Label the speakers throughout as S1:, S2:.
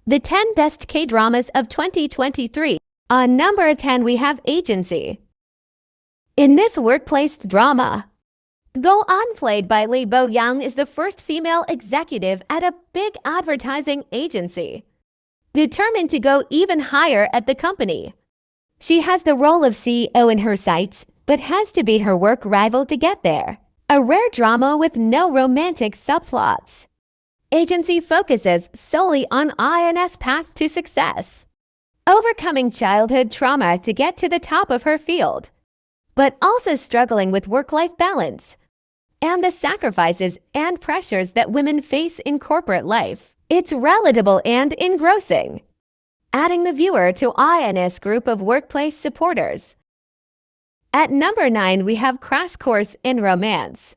S1: The 10 Best K-Dramas of 2023. On number 10 we have Agency. In this workplace drama, Go-on, played by Lee Bo-young, is the first female executive at a big advertising agency, determined to go even higher at the company. She has the role of CEO in her sights, but has to beat her work rival to get there. A rare drama with no romantic subplots. Agency focuses solely on IN's path to success, overcoming childhood trauma to get to the top of her field, but also struggling with work-life balance and the sacrifices and pressures that women face in corporate life. It's relatable and engrossing, adding the viewer to IN's group of workplace supporters. At number 9, we have Crash Course in Romance.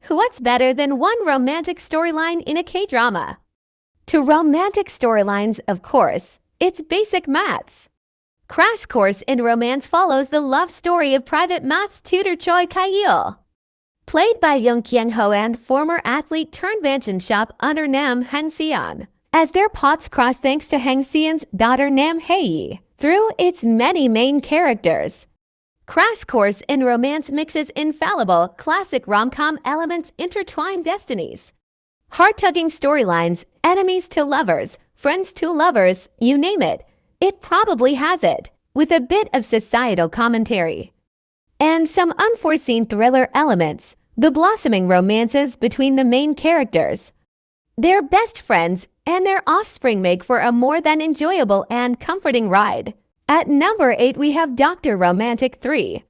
S1: What's better than one romantic storyline in a K-drama? To romantic storylines, of course, it's basic maths. Crash Course in Romance follows the love story of private maths tutor Choi Kye-il, played by Young Kyung-ho and former athlete turned mansion shop owner Nam Han-seon, as their paths cross thanks to Han-seon's daughter Nam Hae-yi. Through its many main characters, Crash Course in Romance mixes infallible, classic rom-com elements, intertwined destinies, heart-tugging storylines, enemies to lovers, friends to lovers, you name it, it probably has it, with a bit of societal commentary and some unforeseen thriller elements. The blossoming romances between the main characters, their best friends, and their offspring make for a more than enjoyable and comforting ride. At number 8, we have Dr. Romantic 3.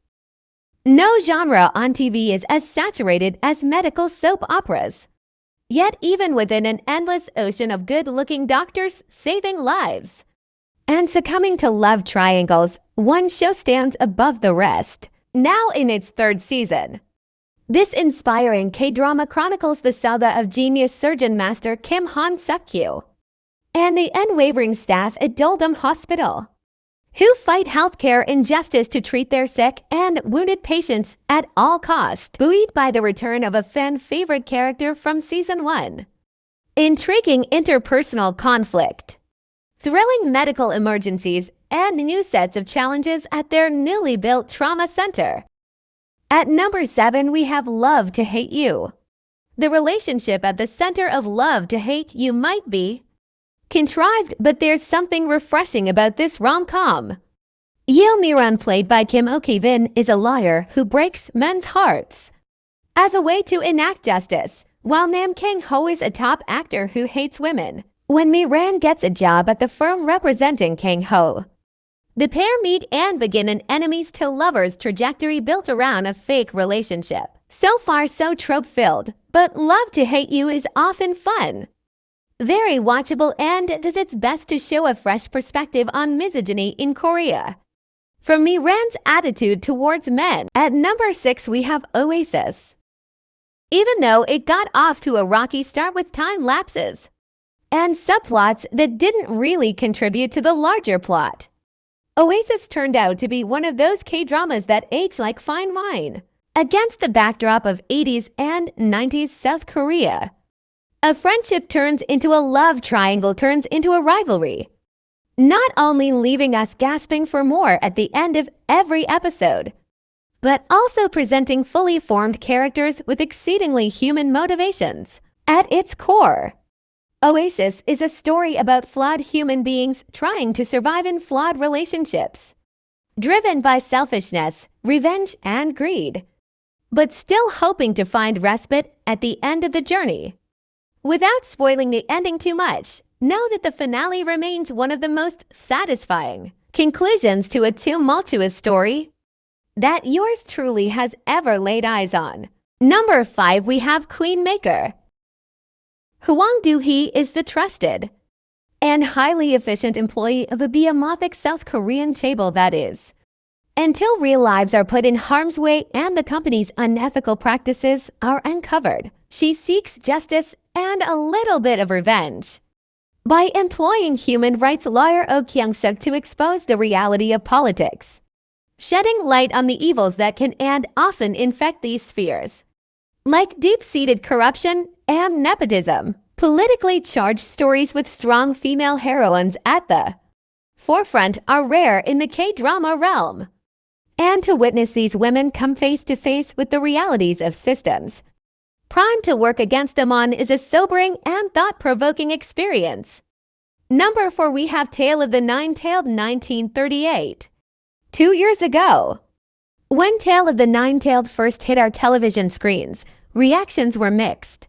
S1: No genre on TV is as saturated as medical soap operas. Yet even within an endless ocean of good-looking doctors saving lives and succumbing to love triangles, one show stands above the rest. Now in its 3rd season, this inspiring K-drama chronicles the saga of genius surgeon master Kim Han-suk-kyu and the unwavering staff at Doldum Hospital, who fight healthcare injustice to treat their sick and wounded patients at all costs, buoyed by the return of a fan-favorite character from Season 1. Intriguing interpersonal conflict, thrilling medical emergencies, and new sets of challenges at their newly built trauma center. At number 7, we have Love to Hate You. The relationship at the center of Love to Hate You might be contrived, but there's something refreshing about this rom-com. Yeo Mi-ran, played by Kim Ok-vin, is a lawyer who breaks men's hearts as a way to enact justice, while Nam Kang-ho is a top actor who hates women. When Mi-ran gets a job at the firm representing Kang-ho, the pair meet and begin an enemies to lovers trajectory built around a fake relationship. So far so trope-filled, but Love to Hate You is often fun, very watchable, and does its best to show a fresh perspective on misogyny in Korea, from Mi-ran's attitude towards men. At number 6, we have Oasis. Even though it got off to a rocky start with time lapses and subplots that didn't really contribute to the larger plot, Oasis turned out to be one of those K-dramas that age like fine wine. Against the backdrop of 80s and 90s South Korea, a friendship turns into a love triangle, turns into a rivalry, not only leaving us gasping for more at the end of every episode, but also presenting fully formed characters with exceedingly human motivations. At its core, Oasis is a story about flawed human beings trying to survive in flawed relationships, driven by selfishness, revenge, and greed, but still hoping to find respite at the end of the journey. Without spoiling the ending too much, know that the finale remains one of the most satisfying conclusions to a tumultuous story that yours truly has ever laid eyes on. Number 5, we have Queen Maker. Hwang Do-hee is the trusted and highly efficient employee of a behemoths South Korean chaebol that is, until real lives are put in harm's way and the company's unethical practices are uncovered. She seeks justice and a little bit of revenge by employing human rights lawyer Oh Kyung-suk to expose the reality of politics, shedding light on the evils that can and often infect these spheres, like deep-seated corruption and nepotism. Politically charged stories with strong female heroines at the forefront are rare in the K-drama realm. And to witness these women come face to face with the realities of systems primed to work against them on is a sobering and thought-provoking experience. Number 4, we have Tale of the Nine-Tailed 1938. 2 years ago, when Tale of the Nine-Tailed first hit our television screens, reactions were mixed.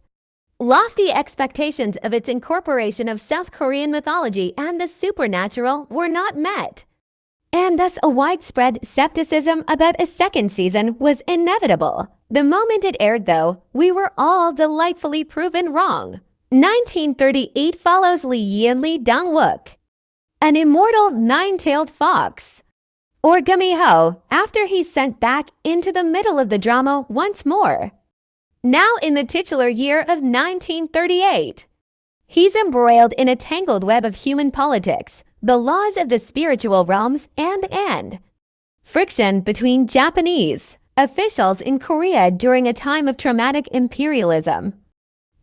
S1: Lofty expectations of its incorporation of South Korean mythology and the supernatural were not met, and thus a widespread skepticism about a second season was inevitable. The moment it aired, though, we were all delightfully proven wrong. 1938 follows Lee Yi and Lee Dong-wook, an immortal nine-tailed fox, or Gumi-ho, after he's sent back into the middle of the drama once more. Now in the titular year of 1938, he's embroiled in a tangled web of human politics, the laws of the spiritual realms, and friction between Japanese officials in Korea during a time of traumatic imperialism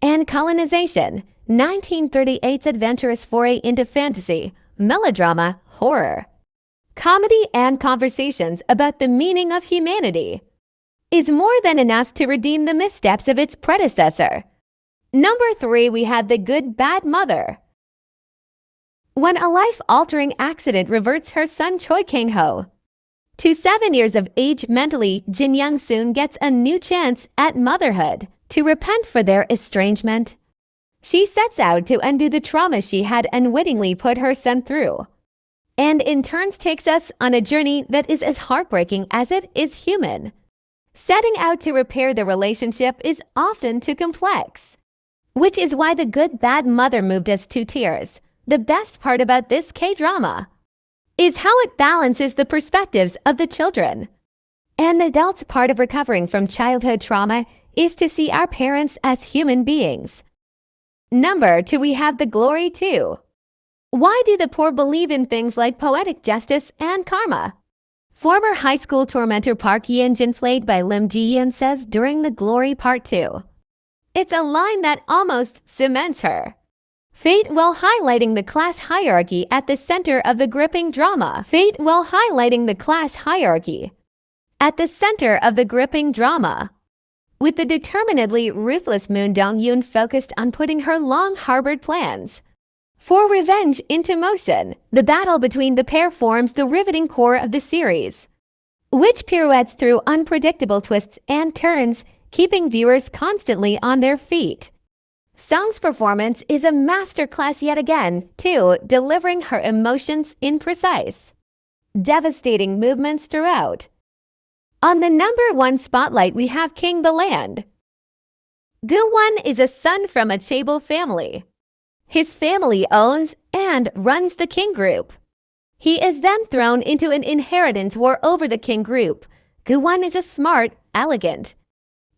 S1: and colonization. 1938's adventurous foray into fantasy, melodrama, horror, comedy, and conversations about the meaning of humanity is more than enough to redeem the missteps of its predecessor. Number 3, we have The Good Bad Mother. When a life-altering accident reverts her son Choi Kang-ho to 7 years of age mentally, Jin Young-soon gets a new chance at motherhood to repent for their estrangement. She sets out to undo the trauma she had unwittingly put her son through, and in turn takes us on a journey that is as heartbreaking as it is human. Setting out to repair the relationship is often too complex, which is why The Good Bad Mother moved us to tears. The best part about this K-drama is how it balances the perspectives of the children and the adults. Part of recovering from childhood trauma is to see our parents as human beings. Number 2, we have The Glory 2. Why do the poor believe in things like poetic justice and karma? Former high school tormentor Park Yeon-jin, played by Lim Ji-yeon, says during The Glory Part 2. It's a line that almost cements her fate while highlighting the class hierarchy at the center of the gripping drama. Fate while highlighting the class hierarchy at the center of the gripping drama, with the determinedly ruthless Moon Dong-yoon focused on putting her long-harbored plans for revenge into motion. The battle between the pair forms the riveting core of the series, which pirouettes through unpredictable twists and turns, keeping viewers constantly on their feet. Song's performance is a masterclass yet again, too, delivering her emotions in precise, devastating movements throughout. On the number 1 spotlight, we have King the Land. Gu-won is a son from a chaebol family. His family owns and runs the King Group. He is then thrown into an inheritance war over the King Group. Gu-won is a smart, elegant,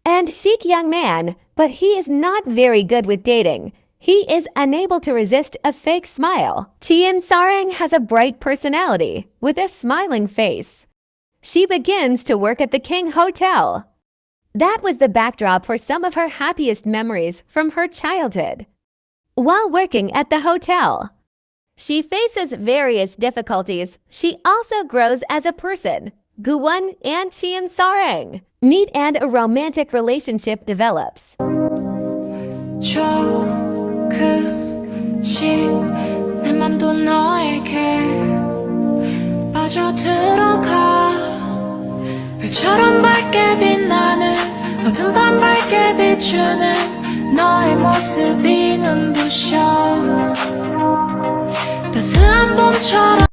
S1: and chic young man, but he is not very good with dating. He is unable to resist a fake smile. Chien Sarang has a bright personality with a smiling face. She begins to work at the King Hotel. That was the backdrop for some of her happiest memories from her childhood. While working at the hotel, she faces various difficulties. She also grows as a person. Gu-won and Chien Sarang meet and a romantic relationship develops.
S2: 조금씩 내 맘도 너에게 빠져들어가. 별처럼 밝게 빛나는 어둠 밤 밝게 비추는 너의 모습이 눈부셔. 따스한 봄처럼